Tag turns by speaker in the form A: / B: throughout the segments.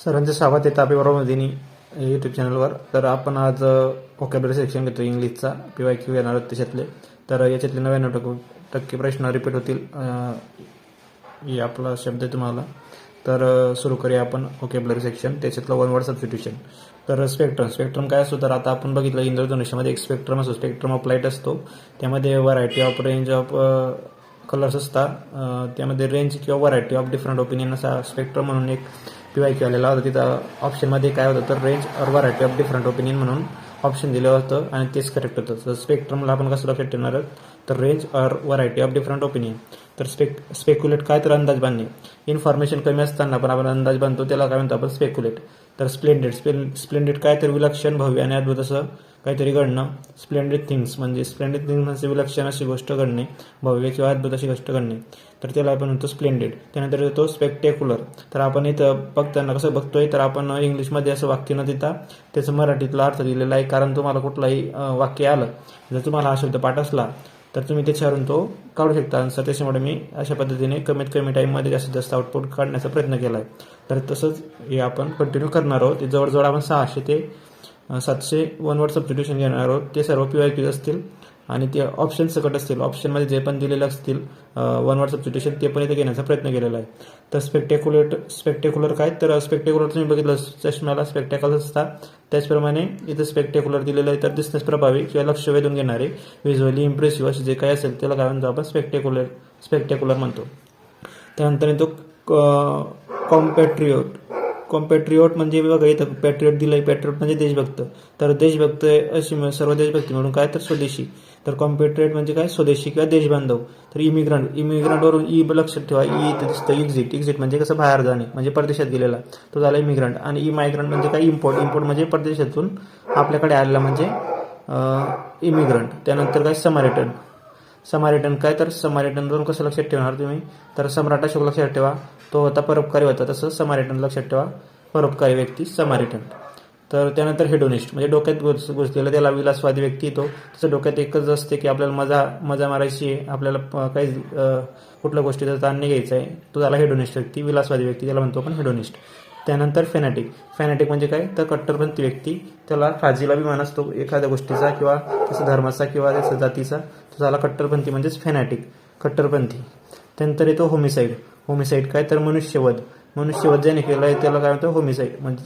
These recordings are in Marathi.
A: सरांचे स्वागत आहे तापेबरोबर यूट्यूब चॅनलवर. तर आपण आज व्होकॅब्युलरी सेक्शन घेतो इंग्लिशचा. PYQ येणार आहेत त्याच्यातले. तर याच्यातले 99% प्रश्न रिपीट होतील. हे आपला शब्द आहे तुम्हाला. तर सुरू करूया आपण व्होकॅब्युलरी सेक्शन. त्याच्यातलं वन वर्ड सबस्टिट्यूशन. तर स्पेक्ट्रम काय असतो, तर आता आपण बघितलं इंद्रधनुष्यामध्ये एक स्पेक्ट्रम असतो. स्पेक्ट्रम ऑफ लाईट असतो. त्यामध्ये variety of range of colours असतात. त्यामध्ये रेंज किंवा व्हरायटी ऑफ डिफरंट ओपिनियन असा स्पेक्ट्रम म्हणून एक PYQ आलेला होता. तिथं ऑप्शनमध्ये काय होतं, तर रेंज और व्हरायटी ऑफ डिफरंट ओपिनियन म्हणून ऑप्शन दिलं होतं आणि तेच करेक्ट होतं. तर स्पेक्ट्रमला आपण कसं लक्षात ठेवणार आहोत, तर रेंज और व्हरायटी ऑफ डिफरंट ओपिनियन. तर स्पेक्युलेट काय, तर अंदाज बांधणे. इन्फॉर्मेशन कमी असताना पण आपण अंदाज बांधतो, त्याला काय म्हणतो आपण स्पेक्युलेट. तर स्प्लेंडेड काय, तर विलक्षण, भव्य आणि अद्भुत असं काहीतरी घडणं. स्प्लेंडेड थिंग्स म्हणजे विलक्षण अशी गोष्ट घडणे, भव्य किंवा अद्भुत अशी गोष्ट घडणे. तर त्याला आपण म्हणतो स्प्लेंडेड. त्यानंतर येतो स्पेक्टेक्युलर. तर आपण इथं बघताना कसं बघतोय, तर आपण इंग्लिशमध्ये असं वाक्य न देता त्याचं मराठीतला अर्थ दिलेला आहे. कारण तुम्हाला कुठलाही वाक्य आलं, जर तुम्हाला हा शब्द पाठ असला तर तुम्ही त्याच्यावरून तो काढू शकता आन्सर. त्याच्यामुळे मी अशा पद्धतीने कमीत कमी टाईममध्ये जास्तीत जास्त आउटपुट काढण्याचा प्रयत्न केला आहे. तर तसंच हे आपण कंटिन्यू करणार आहोत. जवळजवळ आपण 600 ते 700 वन वर्ड सबस्टिट्यूशन घेणार आहोत. ते सर्व PYQ असतील आणि ते ऑप्शन सकट असतील. ऑप्शनमध्ये जे पण दिलेले असतील वन वर्ड सबस्टिट्यूशन ते पण इथे घेण्याचा प्रयत्न केलेला आहे. तर स्पेक्टेक्युलर काय, तर स्पेक्टेक्युलर तुम्ही बघितलं चष्म्याला स्पेक्टॅकल्स असतात, त्याचप्रमाणे इथं स्पेक्टेक्युलर दिलेलं आहे. तर दिसण्यास प्रभावी किंवा लक्ष वेधून घेणारे, व्हिज्युअली इम्प्रेसिव्ह असे जे काही असेल त्याला काय म्हणतो आपण स्पेक्टेक्युलर म्हणतो. त्यानंतर येतो कॉम्पॅट्रियोट म्हणजे बघा इथं पॅट्रियट दिलंय. पॅट्रियट म्हणजे देशभक्त. तर देशभक्त अशी सर्व देशभक्ती म्हणून काय, तर स्वदेशी. तर कॉम्पॅट्रियट म्हणजे काय, स्वदेशी किंवा देशबांधव. तर इमिग्रंटवरून लक्षात ठेवा. इथं दिसतं एक्झिट म्हणजे कसं बाहेर जाणे, म्हणजे परदेशात गेलेला, तो झाला इमिग्रंट. आणि मायग्रंट म्हणजे काय, इम्पोर्ट म्हणजे परदेशातून आपल्याकडे आलेला म्हणजे इमिग्रंट. त्यानंतर काय, समारिटन काय, तर समारिटनवरून कसं लक्षात ठेवणार तुम्ही, तर सम्राट अशोक लक्षात ठेवा, तो होता परोपकारी होता. तसं समारिटन लक्षात ठेवा, परोपकारी व्यक्ती समारिटन. तर त्यानंतर हेडोनिस्ट म्हणजे डोक्यात घुसलेला, त्याला विलासवादी व्यक्ती येतो. त्याचं डोक्यात एकच असते की आपल्याला मजा मारायची आहे, आपल्याला काही कुठल्या गोष्टीचा ताण नाही घ्यायचा आहे, तो झाला हेडोनिस्ट व्यक्ती, विलासवादी व्यक्ती, त्याला म्हणतो आपण हेडोनिस्ट. त्यानंतर फॅनॅटिक म्हणजे काय, तर कट्टरपंथी व्यक्ती, त्याला फाजील अभिमान असतो एखाद्या गोष्टीचा किंवा त्याचा धर्माचा किंवा त्याचा जातीचा, तो झाला कट्टरपंथी म्हणजेच कट्टरपंथी. त्यानंतर येतो होमिसाईड काय, तर मनुष्यवध ज्याने केलं आहे त्याला काय म्हणतो होमिसाईड, म्हणजे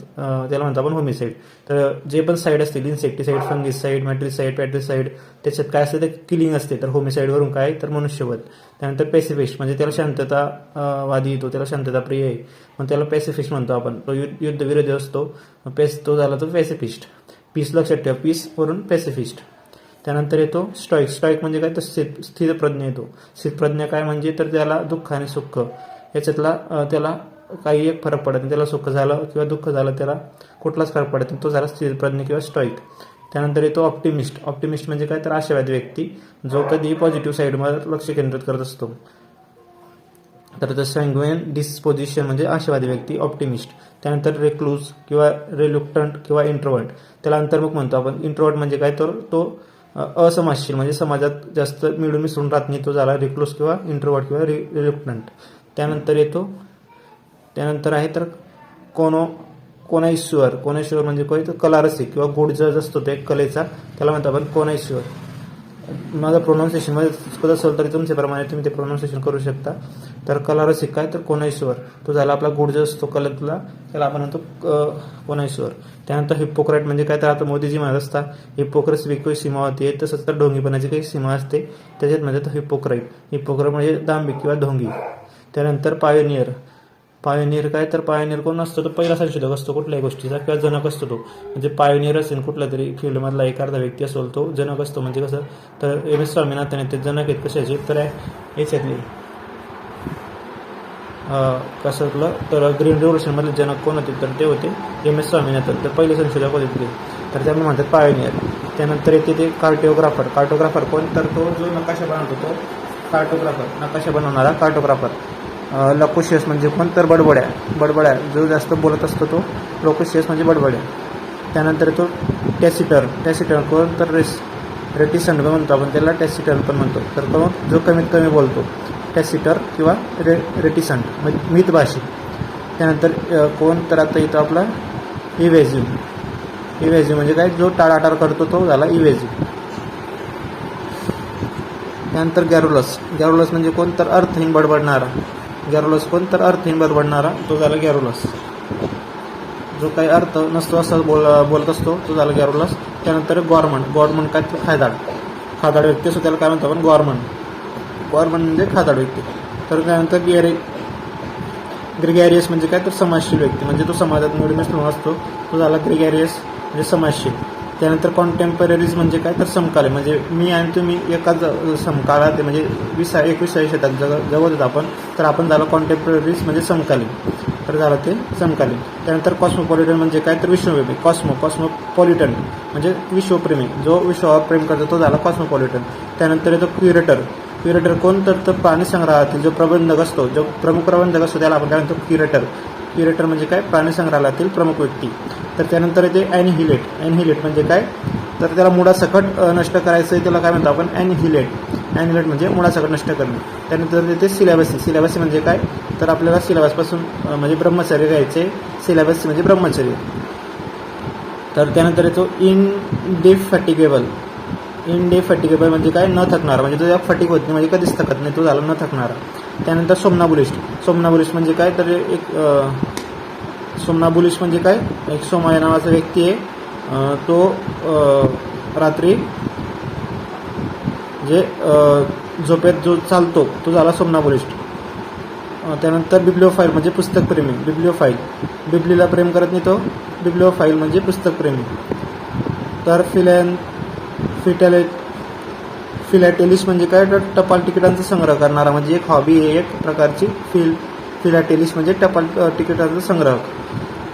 A: त्याला म्हणतो आपण होमिसाईड. तर जे पण साईड असतील, इन्सेक्टिसाईड, फंगिसाईड, मॅट्रिसाईड, पॅट्रिसाईड, त्याच्यात काय असते, तर किलिंग असते. तर होमिसाईडवरून काय, तर मनुष्यवध. त्यानंतर पॅसिफिस्ट म्हणजे त्याला शांततावादी येतो, त्याला शांतता प्रिय आहे, मग त्याला पॅसिफिस्ट म्हणतो आपण. तो युद्धविरोधी असतो, तो झाला तो पॅसिफिस्ट. पीस लक्षात ठेवा, पीस वरून पॅसिफिस्ट. त्यानंतर येतो स्टॉईक म्हणजे काय, तर स्थिरप्रज्ञ येतो. स्थिरप्रज्ञ काय म्हणजे, तर त्याला दुःख आणि सुख याच्यातला त्याला काही एक फरक पडत नाही, त्याला सुख झालं किंवा दुःख झालं त्याला कुठलाच फरक पडत नाही, तो झाला स्थिरप्रज्ञ किंवा स्टॉईक. त्यानंतर येतो ऑप्टिमिस्ट म्हणजे काय, तर आशावादी व्यक्ती, जो कधी पॉझिटिव्ह साईडवर लक्ष केंद्रित करत असतो. तर सॅंग्विन डिस्पोजिशन म्हणजे आशावादी व्यक्ती, ऑप्टिमिस्ट. त्यानंतर रेक्लूज किंवा रिलुक्टंट किंवा इंट्रोवर्ट, त्याला अंतर्मुख म्हणतो आपण. इंट्रोवर्ट म्हणजे काय, तर तो असमाजशील म्हणजे समाजात जास्त मिळून मिसळून राहत नाही, तो झाला रिक्लूज किंवा इंट्रोवर्ट किंवा रिलुक्टंट. त्यानंतर आहे तर कोनाईश्वर म्हणजे काय, तर कलारसिक किंवा गुड जज असतो तो एक कलेचा, त्याला म्हणतो आपण कोनाईश्वर. माझं प्रोनाऊन्सिएशनमध्ये चुकत असेल तरी तुमच्याप्रमाणे तुम्ही ते प्रोनाऊन्सिएशन करू शकता. तर कलारसिक काय, तर कोनाईश्वर, तो झाला आपला गुड जज असतो कलेतला, त्याला आपण म्हणतो कोनाईश्वर. त्यानंतर हिपोक्रेट म्हणजे काय, तर आता मोदीजी म्हणत असतात हिपोक्रेसी काही सीमा होती, तसंच तर ढोंगीपणाची काही सीमा असते, त्याच्यात म्हणजे तो हिपोक्रेट म्हणजे दांभिक किंवा ढोंगी. त्यानंतर पायोनियर काय, तर पायोनियर कोण असतो, तो पहिला संशोधक असतो कुठल्याही गोष्टीचा किंवा जनक असतो. तो म्हणजे पायोनियर असेल कुठल्या तरी फील्डमधला एखादा व्यक्ती असेल, तो जनक असतो. म्हणजे कसं, तर MS स्वामीनाथन ते जनक आहेत कशाचे, तर याच्यातले कसलं, तर ग्रीन रिव्होल्युशनमधले जनक कोण होते, तर ते होते MS स्वामीनाथन. तर पहिले संशोधक होते ते, तर त्यांना म्हणतात पायोनियर. त्यानंतर येते ते कार्टोग्राफर कोण, तर तो जो नकाशा बनवतो तो नकाशा बनवणारा कार्टोग्राफर. लकोशियस म्हणजे कोण, तर बडबड्या जो जास्त बोलत असतो तो लोकोशियस म्हणजे बडबड्या. त्यानंतर तो टॅसिटर्न कोण, तर रेटिसंट म्हणतो आपण त्याला, टॅसिटर्न पण म्हणतो. तर जो कमीत कमी बोलतो, टॅसिटर किंवा रेटिसंट म्हणजे मितभाषी. त्यानंतर कोण तर आता इथं आपला इव्हेझिव्ह म्हणजे काय, जो टाळाटाळ करतो तो झाला इव्हेझिव्ह. त्यानंतर गॅरुलस म्हणजे कोण तर अर्थहीन बडबडणारा. अर्थहीन बडबडणारा तो झाला गॅरुलस. जो काही अर्थ नसतो असं बोलत असतो तो झाला गॅरुलस. त्यानंतर गॉर्मंट काय तर खादाड व्यक्ती असतो, त्याला काय म्हणतो आपण गॉर्मंट म्हणजे खादाड व्यक्ती. तर त्यानंतर ग्रेगॅरियस म्हणजे काय तर समाजशील व्यक्ती, म्हणजे तो समाजात निवडून असतो तो झाला ग्रेगॅरियस म्हणजे समाजशील. त्यानंतर कॉन्टेम्पररीज म्हणजे काय तर समकालीन, म्हणजे मी आणि तुम्ही एकाच समकाळात म्हणजे 21व्या शतकात जवळ आपण, तर आपण झालं कॉन्टेम्पररीज म्हणजे समकालीन, तर झालं ते समकालीन. त्यानंतर कॉस्मोपॉलिटन म्हणजे काय तर विश्वव्यापी. कॉस्मोपॉलिटन म्हणजे विश्वप्रेमी, जो विश्वावर प्रेम करतो तो झाला कॉस्मोपॉलिटन. त्यानंतर येतो क्युरेटर कोण तर प्राणी संग्रहालयातील जो प्रबंधक असतो, जो प्रमुख प्रबंधक असतो त्याला आपण काय म्हणतो क्युरेटर म्हणजे काय, प्राणी संग्रहालयातील प्रमुख व्यक्ती. तर त्यानंतर येते ॲनिहिलेट म्हणजे काय, तर त्याला मुळासकट नष्ट करायचं आहे, त्याला काय म्हणतो आपण ॲनिहिलेट म्हणजे मुळासकट नष्ट करणे. त्यानंतर येते सिलेबसी म्हणजे काय, तर आपल्याला सिलेबसपासून म्हणजे ब्रह्मचर्य घ्यायचे, सिलेबस म्हणजे ब्रह्मचर्य. तर त्यानंतर येतो इनडेफॅटिगेबल म्हणजे काय, न थकणारा, म्हणजे तो फटीक होत नाही, म्हणजे कधीच थकत नाही, तो झाला न थकणारा. त्यानंतर सोमनाबुलिस्ट म्हणजे काय, तर सोमनाबुलिस्ट म्हणजे काय, एक सोमा नावाचा व्यक्ती आहे, तो रात्री जे झोपेत जो चालतो तो झाला सोमनाबुलिस्ट. त्यानंतर बिब्लिओफाईल म्हणजे पुस्तकप्रेमी. बिब्लीला प्रेम करत नाही तो बिब्लिओफाईल म्हणजे पुस्तकप्रेमी. तर फिलॅटेलिस्ट म्हणजे काय, तर टपाल तिकिटांचा संग्रह करणारा, म्हणजे एक हॉबी आहे एक प्रकारची. फिलॅटेलिस्ट म्हणजे टपाल तिकिटांचा संग्रह.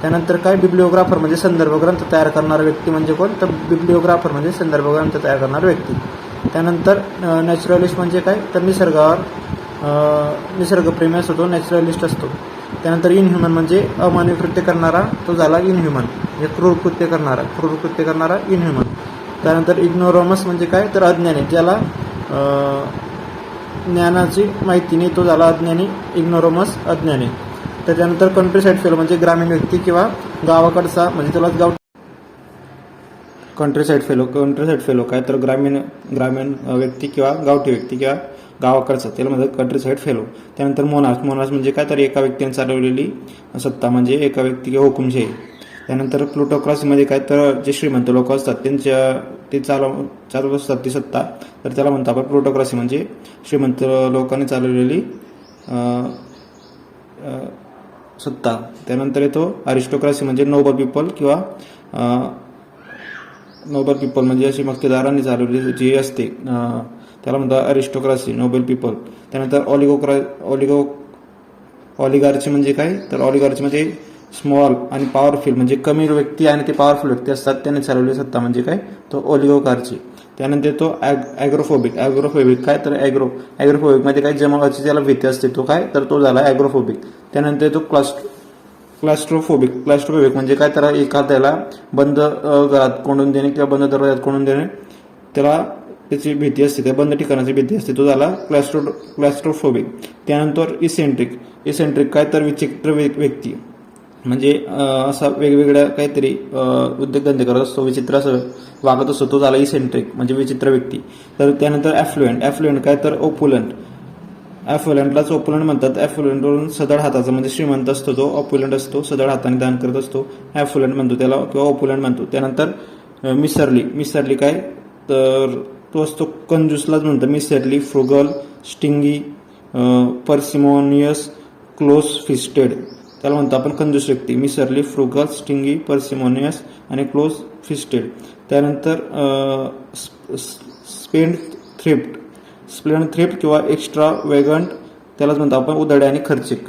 A: त्यानंतर काय, बिब्लिओग्राफर म्हणजे संदर्भ ग्रंथ तयार करणारा व्यक्ती म्हणजे कोण, तर बिब्लिओग्राफर म्हणजे संदर्भ ग्रंथ तयार करणारा व्यक्ती. त्यानंतर नॅचरलिस्ट म्हणजे काय, तर निसर्गप्रेमी असतो तो नॅचरलिस्ट असतो. त्यानंतर इनह्युमन म्हणजे अमानवी कृत्य करणारा, तो झाला इनह्युमन म्हणजे क्रूर कृत्य करणारा इनह्युमन. त्यानंतर इग्नोरमस म्हणजे काय, तर अज्ञानी, ज्याला ज्ञानाची माहिती नाही, तो झाला अज्ञानी, इग्नोरमस अज्ञानी. त्याच्यानंतर कंट्री साईड फेलो म्हणजे ग्रामीण व्यक्ती किंवा गावाकडचा, म्हणजे तुला कंट्री साईड फेलो काय, तर ग्रामीण व्यक्ती किंवा गावठी व्यक्ती किंवा गावाकडचा, त्याला म्हणतात कंट्री साईड फेलो. त्यानंतर मोनार्च म्हणजे काय, तर एका व्यक्तीने चालवलेली सत्ता, म्हणजे एका व्यक्ती किंवा हुकुमशाही. त्यानंतर प्लुटोक्रासीमध्ये काय, तर जे श्रीमंत लोक असतात ते चालवत असतात ती सत्ता, तर त्याला म्हणतो आपण प्लुटोक्रासी, म्हणजे श्रीमंत लोकांनी चालवलेली सत्ता. त्यानंतर येतो अरिस्टोक्रासी म्हणजे नोबल पीपल म्हणजे अशी मक्तेदारांनी चालवलेली जी असते त्याला म्हणतात अरिस्टोक्रासी, नोबल पीपल. त्यानंतर ऑलिगार्ची म्हणजे काय, तर ऑलिगार्ची म्हणजे स्मॉल आणि पॉवरफुल, म्हणजे कमी व्यक्ती आणि ते पॉवरफुल व्यक्ती असतात त्यांनी चालवलेली सत्ता म्हणजे काय, तो ऑलिगोक्रासी. त्यानंतर तो ॲग्रोफोबिक काय, तर ॲग्रोफोबिक म्हणजे काय, जमावाची त्याला भीती असते, तो काय, तर तो झाला ॲग्रोफोबिक. त्यानंतर तो क्लास्ट्रोफोबिक म्हणजे काय, तर एखाद्याला बंद घरात कोंडून देणे किंवा बंद दरवाजात कोंडून देणे, त्याला त्याची भीती असते, त्या बंद ठिकाणाची भीती असते, तो झाला क्लास्ट्रोफोबिक. त्यानंतर इसेंट्रिक काय, तर विचित्र व्यक्ती, म्हणजे असा वेगवेगळ्या काहीतरी उद्योगधंदे करत असतो, विचित्र असं वागत असतो, तो झाला इसेंट्रिक म्हणजे विचित्र व्यक्ती. तर त्यानंतर ॲफ्लुएंट काय, तर ॲफ्लुएंटलाच ओपुलंट म्हणतात. ॲफ्लुएंटवरून सदळ हाताचा म्हणजे श्रीमंत असतो तो ऑप्युलंट असतो, सदळ हाताने दान करत असतो, ॲफ्लुएंट म्हणतो त्याला किंवा ओपुलंट म्हणतो. त्यानंतर मिसरली काय, तर तो असतो कंजूसलाच म्हणतो मिसरली, फ्रुगल, स्टिंगी, पर्सिमोनियस, क्लोज फिस्टेड, त्याला म्हणतो आपण कंजूस व्यक्ती. मिसरली, फ्रुगल, स्टिंगी, पर्सिमोनियस आणि क्लोज फिस्टेड. त्यानंतर स्पेंड थ्रिफ्ट किंवा एक्स्ट्रा वेगंट, त्यालाच म्हणतो आपण उधळ्या आणि खर्चिक.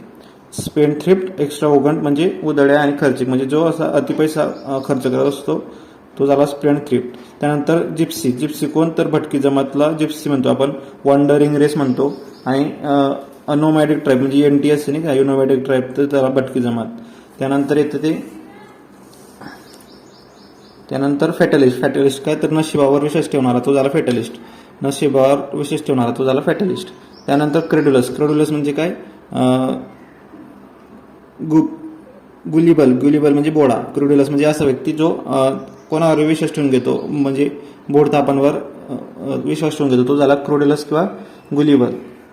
A: स्पेंड थ्रिफ्ट, एक्स्ट्रा वेगंट म्हणजे उधळ्या आणि खर्चिक, म्हणजे जो असा अतिपैसा खर्च करत असतो तो झाला स्पेंड थ्रिफ्ट. त्यानंतर जिप्सी कोण, तर भटकी जमातला जिप्सी म्हणतो आपण, वॉन्डरिंग रेस म्हणतो. आणि अनोमॅटिक ट्राईब म्हणजे NTS नाही का, युनोमॅटिक ट्राईब, तर त्याला भटकी जमात. त्यानंतर येतं त्यानंतर फॅटलिस्ट काय, तर नशिबावर विश्वास ठेवणारा, तो झाला फॅटलिस्ट. त्यानंतर क्रेडुलस म्हणजे काय, गुलिबल म्हणजे बोडा. क्रुड्युलस म्हणजे असा व्यक्ती जो कोणावर विश्वास ठेवून घेतो, म्हणजे बोडतापांवर विश्वास ठेवून घेतो, तो झाला क्रुड्युलस किंवा गुलिबल.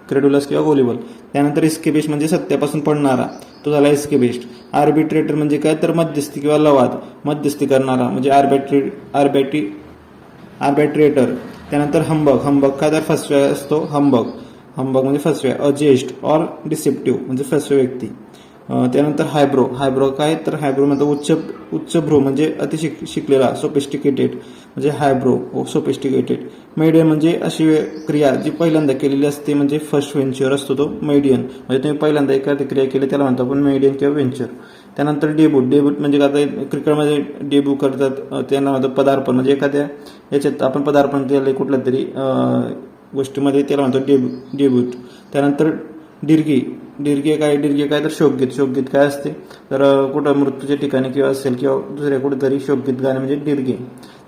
A: क्रेडुलस किंवा गुलिबल. त्यानंतर इस्केपिस्ट म्हणजे सत्यापासून पडणारा, तो झाला इस्केपिस्ट. आर्बिट्रेटर म्हणजे काय तर मध्यस्थी किंवा लवाद, मध्यस्थी करणारा म्हणजे आर्बिट्रेटर. त्यानंतर हंबग काय तर फसव्या असतो, हंबग म्हणजे फसव्या. अजेस्ट ऑर डिसेप्टिव्ह म्हणजे फसव्या व्यक्ती. त्यानंतर हायब्रो काय तर हायब्रो म्हणजे उच्चभ्रू म्हणजे अति शिकलेला, सोफिस्टिकेटेड म्हणजे हायब्रो सोफिस्टिकेटेड. मेडियन म्हणजे अशी क्रिया जी पहिल्यांदा केलेली असते, म्हणजे फर्स्ट व्हेंचर असतो तो मेडियन, म्हणजे तुम्ही पहिल्यांदा एखादी क्रिया केली त्याला म्हणतो आपण मेडियन किंवा व्हेंचर. त्यानंतर डेब्यूट म्हणजे आता क्रिकेटमध्ये डेब्यू करतात त्यांना म्हणतो पदार्पण, म्हणजे एखाद्या याच्यात आपण पदार्पण केलं कुठल्या तरी गोष्टीमध्ये त्याला म्हणतो डेब्यूट. त्यानंतर डिरगी काय तर शोकगीत काय असते तर कुठं मृत्यूच्या ठिकाणी किंवा असेल किंवा दुसऱ्या कुठेतरी शोकगीत गाणे म्हणजे डिरगी.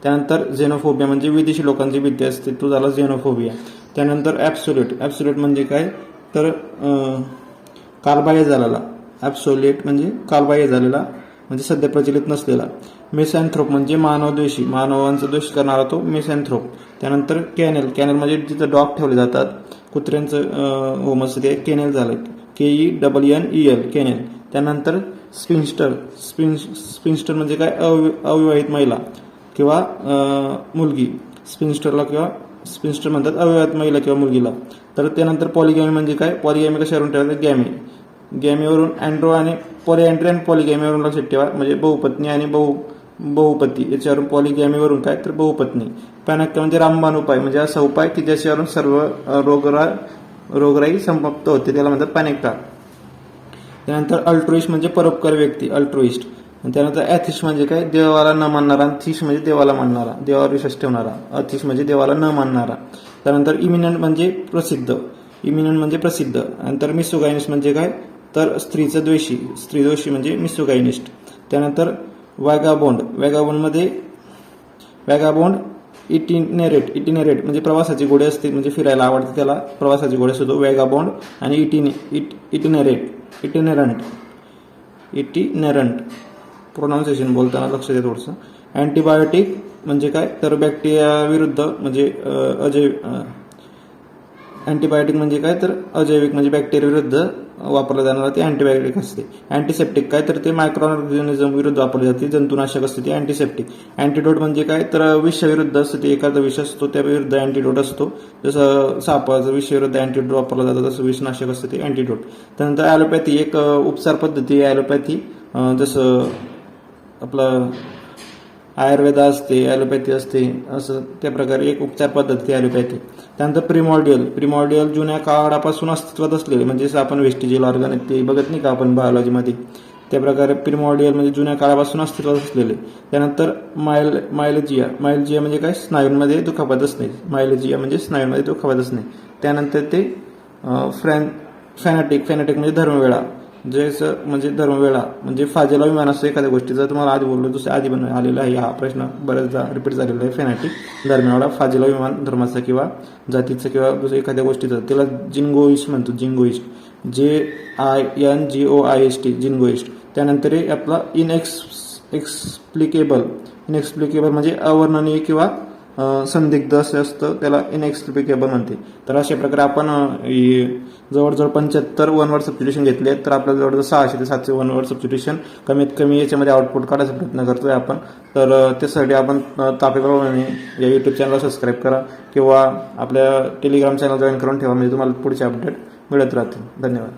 A: त्यानंतर झेनोफोबिया म्हणजे विदेशी लोकांची भीती असते, तो झाला झेनोफोबिया. त्यानंतर ॲब्सोल्यूट म्हणजे काय तर कालबाह्य झालेला. ॲब्सोल्यूट म्हणजे कालबाह्य झालेला म्हणजे सध्या प्रचलित नसलेला. मिसॅन्थ्रोप म्हणजे मानवद्वेषी, मानवांचा द्वेष करणारा तो मिसॅन्थ्रोप. त्यानंतर कॅनेल म्हणजे जिथं डॉग ठेवले जातात कुत्र्यांचं होम असतं ते केनेल झालं, KENNEL केनेल. त्यानंतर स्पिन्स्टर म्हणजे काय अविवाहित महिला किंवा मुलगी. स्पिन्स्टर म्हणतात अविवाहित महिला किंवा मुलगीला. तर त्यानंतर पॉलिगॅमी म्हणजे काय, पॉलिगॅमी कशावरून ठेवायचं, गॅमीवरून. अँड्रो आणि पॉलिअँड्री आणि पॉलिगॅमीवरून लक्षात ठेवा, म्हणजे बहुपत्नी आणि बहुपती याच्यावरून. पॉलिगॅमीवरून काय तर बहुपत्नी. पॅनॅक्टा म्हणजे रामबाण उपाय, म्हणजे असा उपाय की ज्याच्यावरून सर्व रोगराई समाप्त होते, त्याला म्हणतात पॅनॅक्टा. त्यानंतर अल्ट्रुइस्ट म्हणजे परोपकारी व्यक्ती, अल्ट्रुइस्ट. त्यानंतर ॲथिस्ट म्हणजे काय, देवाला न मानणारा. थिस्ट म्हणजे देवाला मानणारा, देवावर विश्वास ठेवणारा. अथिस्ट म्हणजे देवाला न मानणारा. त्यानंतर इमिनंट म्हणजे प्रसिद्ध. नंतर मिसोगायनिस्ट म्हणजे काय तर स्त्रीद्वेषी म्हणजे मिसोगायनिस्ट. त्यानंतर वॅगाबोंड इटिनेरेट म्हणजे प्रवासाची घोडे असते, म्हणजे फिरायला आवडते त्याला प्रवासाची घोडे असतो वॅगाबोंड. आणि इटिनरंट प्रोनाऊन्सिएशन बोलताना लक्ष द्या थोडंसं. अँटीबायोटिक म्हणजे काय तर बॅक्टेरिया विरुद्ध म्हणजे अँटीबायोटिक म्हणजे काय तर अजैविक म्हणजे बॅक्टेरिया विरुद्ध वापरलं जाणारं ते अँटीबायोटिक असते. अँटीसेप्टिक काय तर ते मायक्रोऑर्गॅनिझम विरुद्ध वापरले जाते, जंतुनाशक असते ते अँटीसेप्टिक. अँटीडोट म्हणजे काय तर विषाविरुद्ध असते, ते एखादा विष असतो त्या विरुद्ध अँटीडोट असतो. जसं सापाचं विषाविरुद्ध अँटीडोट वापरला जातो तसं विषनाशक असतं ते अँटीडोट. त्यानंतर ॲलोपॅथी एक उपचार पद्धती आहे. ॲलोपॅथी जसं आपलं आयुर्वेद असते, ॲलोपॅथी असते, असं त्या प्रकारे एक उपचार पद्धती ॲलोपॅथी. त्यानंतर प्रिमॉर्डियल जुन्या काळापासून अस्तित्वात असलेले, म्हणजे जसं आपण वेस्टिजियल ऑर्गन ते बघत नाही का आपण बायोलॉजीमध्ये, त्या प्रकारे प्रिमॉर्डियल म्हणजे जुन्या काळापासून अस्तित्वात असलेले. त्यानंतर मायलेजिया म्हणजे काय स्नायूंमध्ये दुखापत असणे, मायलेजिया म्हणजे स्नायूंमध्ये दुखापत असणे. त्यानंतर ते फॅनाटिक म्हणजे धर्मवेळा, जसं म्हणजे धर्मवेळा म्हणजे फाजेला विमान असतो एखाद्या गोष्टीचा. तुम्हाला आधी बोललो दुसऱ्या आधी पण आलेला आहे, हा प्रश्न बरेचदा रिपीट झालेला आहे. फॅनाटिक धर्मवेळा, फाजेला विमान धर्माचा किंवा जातीचं किंवा दुसऱ्या एखाद्या गोष्टीचं, त्याला जिंगोइस्ट म्हणतो, जिंगोइस्ट JINGOIST जिंगोइस्ट. त्यानंतर आपला इनएक्सप्लिकेबल म्हणजे अवर्णनीय किंवा संदिग्ध असं असतं, त्याला इनएक्सप्लिकेबल म्हणते. तर अशा प्रकारे आपण जवळजवळ 75 वन वर्ड सबस्टिट्यूशन घेतले आहेत. तर आपल्याला जवळजवळ 600 ते 700 वन वर्ड सबस्टिट्यूशन कमीत कमी याच्यामध्ये आउटपुट काढायचा प्रयत्न करतोय आपण. तर त्यासाठी आपण तापेप्रमाणे या यूट्यूब चॅनलला सबस्क्राईब करा किंवा आपल्या टेलिग्राम चॅनल जॉईन करून ठेवा, म्हणजे तुम्हाला पुढचे अपडेट मिळत राहतील. धन्यवाद.